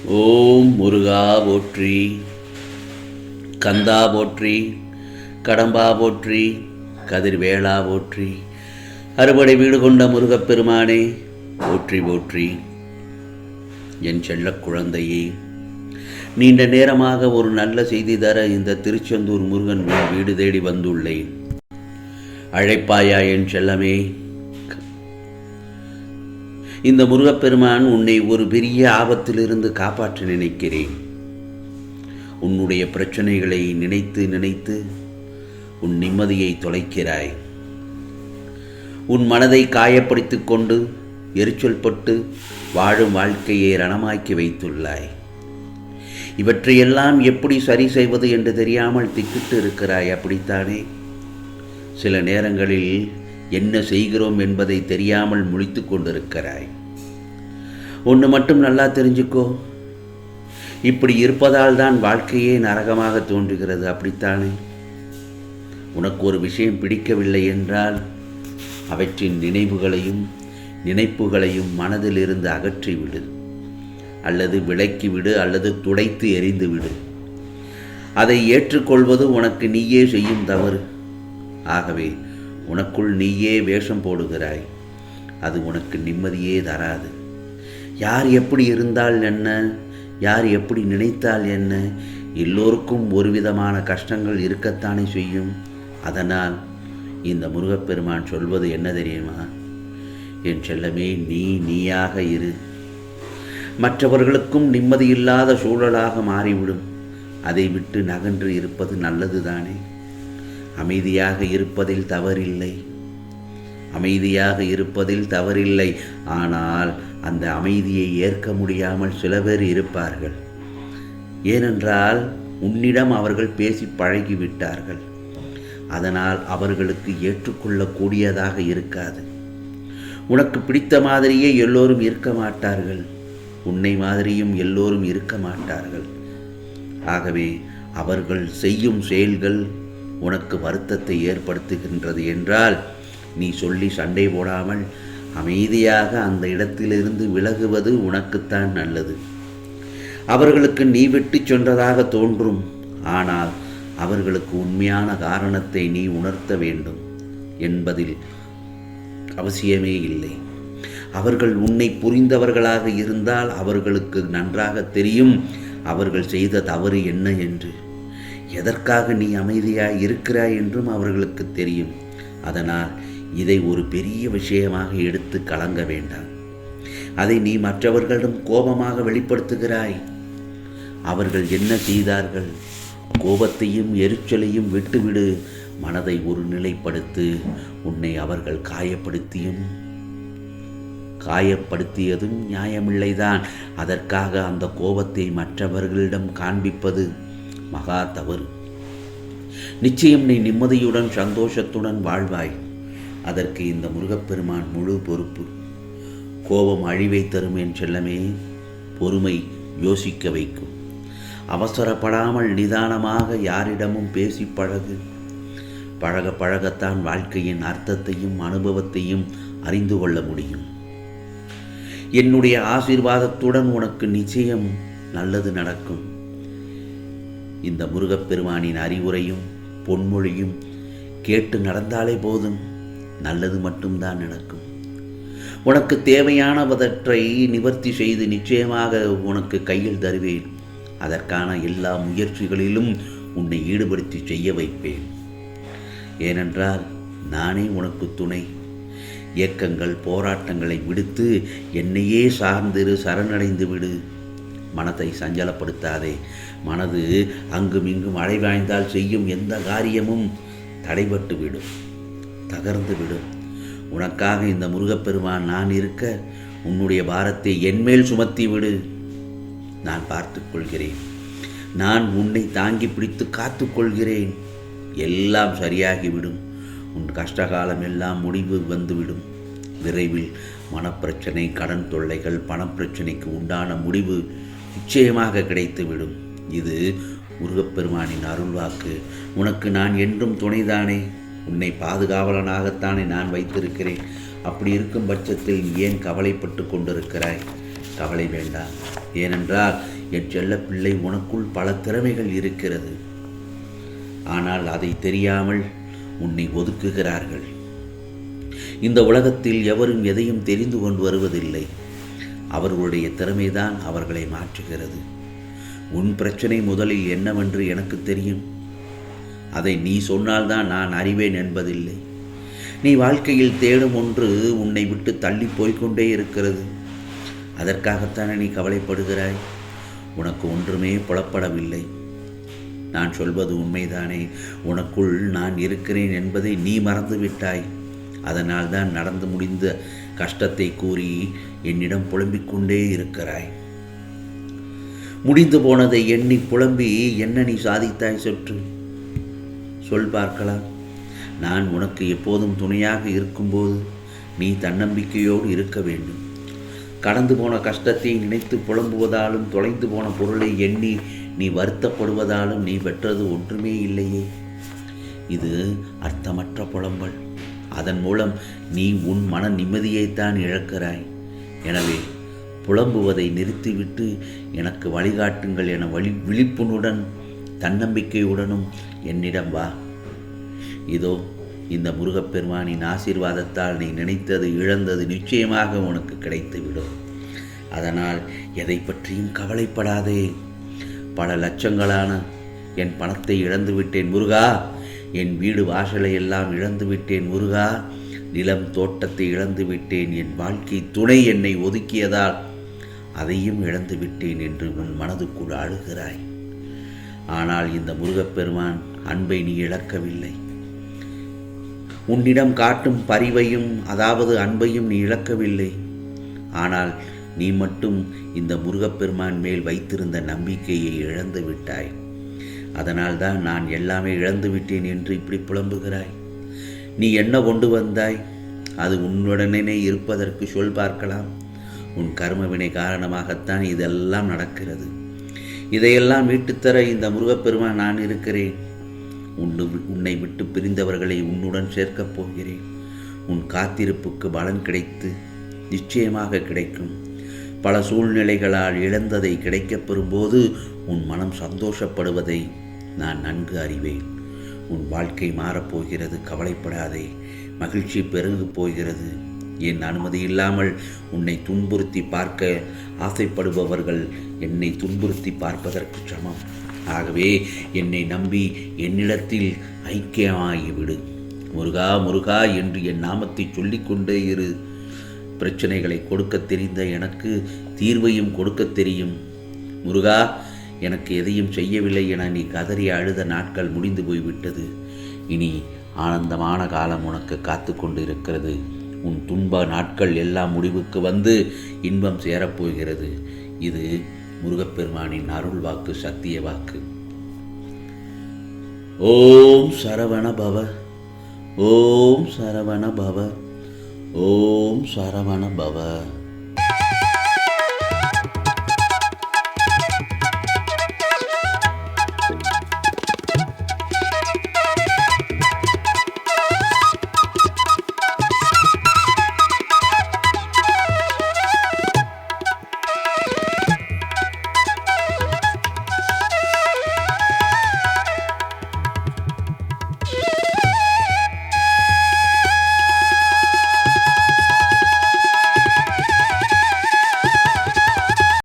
ஓம் முருகா போற்றி, கந்தா போற்றி, கடம்பா போற்றி, கதிர்வேளா போற்றி, அறுபடை வீடு கொண்ட முருகப்பெருமானே போற்றி போற்றி. என் செல்லக் குழந்தையே, நீண்ட நேரமாக ஒரு நல்ல செய்தி தர இந்த திருச்செந்தூர் முருகன் வீடு தேடி வந்துள்ளேன். அழைப்பாயா என் செல்லமே? இந்த முருகப்பெருமான் உன்னை ஒரு பெரிய ஆபத்திலிருந்து காப்பாற்ற நினைக்கிறேன். உன்னுடைய பிரச்சனைகளை நினைத்து நினைத்து உன் நிம்மதியை தொலைக்கிறாய். உன் மனதை காயப்படுத்திக் கொண்டு எரிச்சல் பட்டு வாழும் வாழ்க்கையை ரணமாக்கி வைத்துள்ளாய். இவற்றையெல்லாம் எப்படி சரி செய்வது என்று தெரியாமல் திக்கிட்டு இருக்கிறாய், அப்படித்தானே? சில நேரங்களில் என்ன செய்கிறோம் என்பதை தெரியாமல் முழித்து கொண்டிருக்கிறாய். ஒன்று மட்டும் நல்லா தெரிஞ்சுக்கோ, இப்படி இருப்பதால் தான் வாழ்க்கையே நரகமாக தோன்றுகிறது, அப்படித்தானே? உனக்கு ஒரு விஷயம் பிடிக்கவில்லை என்றால் அவற்றின் நினைப்புகளையும் மனதிலிருந்து அகற்றிவிடு, அல்லது விலக்கிவிடு, அல்லது துடைத்து எறிந்துவிடு. அதை ஏற்றுக்கொள்வது உனக்கு நீயே செய்யும் தவறு. ஆகவே உனக்குள் நீயே வேஷம் போடுகிறாய். அது உனக்கு நிம்மதியே தராது. யார் எப்படி இருந்தால் என்ன, யார் எப்படி நினைத்தால் என்ன, எல்லோருக்கும் ஒரு விதமான கஷ்டங்கள் இருக்கத்தானே செய்யும். அதனால் இந்த முருகப்பெருமான் சொல்வது என்ன தெரியுமா? என் செல்லமே, நீயாக இரு. மற்றவர்களுக்கும் நிம்மதியில்லாத சூழலாக மாறிவிடும். அதை விட்டு நகன்று இருப்பது நல்லதுதானே? அமைதியாக இருப்பதில் தவறில்லை. ஆனால் அந்த அமைதியை ஏற்க முடியாமல் சில பேர் இருப்பார்கள். ஏனென்றால் உன்னிடம் அவர்கள் பேசி பழகிவிட்டார்கள். அதனால் அவர்களுக்கு ஏற்றுக்கொள்ளக்கூடியதாக இருக்காது. உனக்கு பிடித்த மாதிரியே எல்லோரும் இருக்க மாட்டார்கள். உன்னை மாதிரியும் எல்லோரும் இருக்க மாட்டார்கள். ஆகவே அவர்கள் செய்யும் செயல்கள் உனக்கு வருத்தத்தை ஏற்படுத்துகின்றது என்றால் நீ சொல்லி சண்டை போடாமல் அமைதியாக அந்த இடத்திலிருந்து விலகுவது உனக்குத்தான் நல்லது. அவர்களுக்கு நீ விட்டு சென்றதாக தோன்றும். ஆனால் அவர்களுக்கு உண்மையான காரணத்தை நீ உணர்த்த வேண்டும் என்பதில் அவசியமே இல்லை. அவர்கள் உன்னை புரிந்தவர்களாக இருந்தால் அவர்களுக்கு நன்றாக தெரியும் அவர்கள் செய்த தவறு என்ன என்று. எதற்காக நீ அமைதியாய் இருக்கிறாய் என்றும் அவர்களுக்கு தெரியும். அதனால் இதை ஒரு பெரிய விஷயமாக எடுத்து கலங்க வேண்டாம். அதை நீ மற்றவர்களிடம் கோபமாக வெளிப்படுத்துகிறாய். அவர்கள் என்ன செய்தார்கள்? கோபத்தையும் எரிச்சலையும் விட்டுவிடு. மனதை ஒரு நிலைப்படுத்து. உன்னை அவர்கள் காயப்படுத்தியதும் நியாயமில்லைதான். அதற்காக அந்த கோபத்தை மற்றவர்களிடம் காண்பிப்பது மகா தவறு. நிச்சயம் நீ நிம்மதியுடன் சந்தோஷத்துடன் வாழ்வாய். அதற்கு இந்த முருகப்பெருமான் முழு பொறுப்பு. கோபம் அழிவை தரும் என் செல்லமே. பொறுமை யோசிக்க வைக்கும். அவசரப்படாமல் நிதானமாக யாரிடமும் பேசி பழகு. பழகத்தான் வாழ்க்கையின் அர்த்தத்தையும் அனுபவத்தையும் அறிந்து கொள்ள முடியும். என்னுடைய ஆசீர்வாதத்துடன் உனக்கு நிச்சயம் நல்லது நடக்கும். இந்த முருகப்பெருமானின் அறிவுரையும் பொன்மொழியும் கேட்டு நடந்தாலே போதும், நல்லது மட்டும்தான் நடக்கும். உனக்கு தேவையானவற்றை நிவர்த்தி செய்து நிச்சயமாக உனக்கு கையில் தருவேன். அதற்கான எல்லா முயற்சிகளிலும் உன்னை ஈடுபடுத்தி செய்ய வைப்பேன். ஏனென்றால் நானே உனக்கு துணை. இயக்கங்கள் போராட்டங்களை விடுத்து என்னையே சார்ந்திரு, சரணடைந்து விடு. மனதை சஞ்சலப்படுத்தாதே. மனது அங்கும் இங்கும் அலைவாய்ந்தால் செய்யும் எந்த காரியமும் தடைபட்டு விடும், தகர்ந்து விடும். உனக்காக இந்த முருகப்பெருமான் நான் இருக்க உன்னுடைய பாரத்தை என்மேல் சுமத்தி விடு. நான் பார்த்து கொள்கிறேன். நான் உன்னை தாங்கி பிடித்து காத்து கொள்கிறேன். எல்லாம் சரியாகிவிடும். உன் கஷ்டகாலம் எல்லாம் முடிவு வந்துவிடும். விரைவில் மனப்பிரச்சனை, கடன் தொல்லைகள், பணப்பிரச்சனைக்கு உண்டான முடிவு நிச்சயமாக கிடைத்துவிடும். இது முருகப்பெருமானின் அருள்வாக்கு. உனக்கு நான் என்றும் துணைதானே. உன்னை பாதுகாவலனாகத்தானே நான் வைத்திருக்கிறேன். அப்படி இருக்கும் பட்சத்தில் ஏன் கவலைப்பட்டு கொண்டிருக்கிறாய்? கவலை வேண்டாம். ஏனென்றால் என் செல்ல பிள்ளை, உனக்குள் பல திறமைகள் இருக்கிறது. ஆனால் அதை தெரியாமல் உன்னை ஒதுக்குகிறார்கள். இந்த உலகத்தில் எவரும் எதையும் தெரிந்து கொண்டு வருவதில்லை. அவர்களுடைய திறமைதான் அவர்களை மாற்றுகிறது. உன் பிரச்சனை முதலில் என்னவென்று எனக்கு தெரியும். அதை நீ சொன்னால்தான் நான் அறிவேன் என்பதில்லை. நீ வாழ்க்கையில் தேடும் ஒன்று உன்னை விட்டு தள்ளி போய்கொண்டே இருக்கிறது. அதற்காகத்தானே நீ கவலைப்படுகிறாய். உனக்கு ஒன்றுமே புலப்படவில்லை. நான் சொல்வது உண்மைதானே? உனக்குள் நான் இருக்கிறேன் என்பதை நீ மறந்துவிட்டாய். அதனால் தான் நடந்து முடிந்த கஷ்டத்தை கூறி என்னிடம் புலம்பிக் கொண்டே இருக்கிறாய். முடிந்து போனதை எண்ணி புலம்பி என்ன நீ சாதித்தாய்? சொல் பார்க்கலாம். நான் உனக்கு எப்போதும் துணையாக இருக்கும்போது நீ தன்னம்பிக்கையோடு இருக்க வேண்டும். கடந்து போன கஷ்டத்தை நினைத்து புலம்புவதாலும் தொலைந்து போன பொருளை எண்ணி நீ வருத்தப்படுவதாலும் நீ பெற்றது ஒன்றுமே இல்லையே. இது அர்த்தமற்ற புலம்பல். அதன் மூலம் நீ உன் மன நிம்மதியைத்தான் இழக்கிறாய். எனவே புலம்புவதை நிறுத்திவிட்டு எனக்கு வழிகாட்டுங்கள் என விழிப்புடன் தன்னம்பிக்கையுடனும் என்னிடம் வா. இதோ இந்த முருகப்பெருமானின் ஆசீர்வாதத்தால் நீ நினைத்தது இழந்தது நிச்சயமாக உனக்கு கிடைத்துவிடும். அதனால் எதை பற்றியும் கவலைப்படாதே. பல லட்சங்களான என் பணத்தை இழந்து விட்டேன் முருகா. என் வீடு வாசலை எல்லாம் இழந்து விட்டேன் முருகா. நிலம் தோட்டத்தை இழந்து விட்டேன். என் வாழ்க்கை துணை என்னை ஒதுக்கியதால் அதையும் இழந்து விட்டேன் என்று உன் மனதுக்குள் அழுகிறாய். ஆனால் இந்த முருகப்பெருமான் அன்பை நீ இழக்கவில்லை. உன்னிடம் காட்டும் பரிவையும் அதாவது அன்பையும் நீ இழக்கவில்லை. ஆனால் நீ மட்டும் இந்த முருகப்பெருமான் மேல் வைத்திருந்த நம்பிக்கையை இழந்து விட்டாய். அதனால்தான் நான் எல்லாமே இழந்து விட்டேன் என்று இப்படி புலம்புகிறாய். நீ என்ன கொண்டு வந்தாய்? அது உன்னுடனே இருப்பதற்கு சொல் பார்க்கலாம். உன் கர்மவினை காரணமாகத்தான் இதெல்லாம் நடக்கிறது. இதையெல்லாம் மீட்டுத்தர இந்த முருகப்பெருமான் நான் இருக்கிறேன். உன்னை விட்டு பிரிந்தவர்களை உன்னுடன் சேர்க்கப் போகிறேன். உன் காத்திருப்புக்கு பலன் கிடைத்து நிச்சயமாக கிடைக்கும். பல சூழ்நிலைகளால் இழந்ததை கிடைக்கப் பெறும்போது உன் மனம் சந்தோஷப்படுவதை நான் நன்கு அறிவேன். உன் வாழ்க்கை மாறப்போகிறது. கவலைப்படாதே. மகிழ்ச்சி பெருகப் போகிறது. என் அனுமதி இல்லாமல் உன்னை துன்புறுத்தி பார்க்க ஆசைப்படுபவர்கள் என்னை துன்புறுத்தி பார்ப்பதற்கு சமம். ஆகவே என்னை நம்பி என்னிடத்தில் ஐக்கியமாகிவிடு. முருகா முருகா என்று என் நாமத்தை சொல்லிக்கொண்டே இரு. பிரச்சனைகளை கொடுக்க தெரிந்த எனக்கு தீர்வையும் கொடுக்க தெரியும். முருகா, எனக்கு எதையும் செய்யவில்லை என நீ கதறி அழுத நாட்கள் முடிந்து போய்விட்டது. இனி ஆனந்தமான காலம் உனக்கு காத்து கொண்டு இருக்கிறது. உன் துன்ப நாட்கள் எல்லாம் முடிவுக்கு வந்து இன்பம் சேரப்போகிறது. இது முருகப்பெருமானின் அருள் வாக்கு, சத்திய வாக்கு. ஓம் சரவண பவ, ஓம் சரவண பவ, ஓம் சரவண பவ.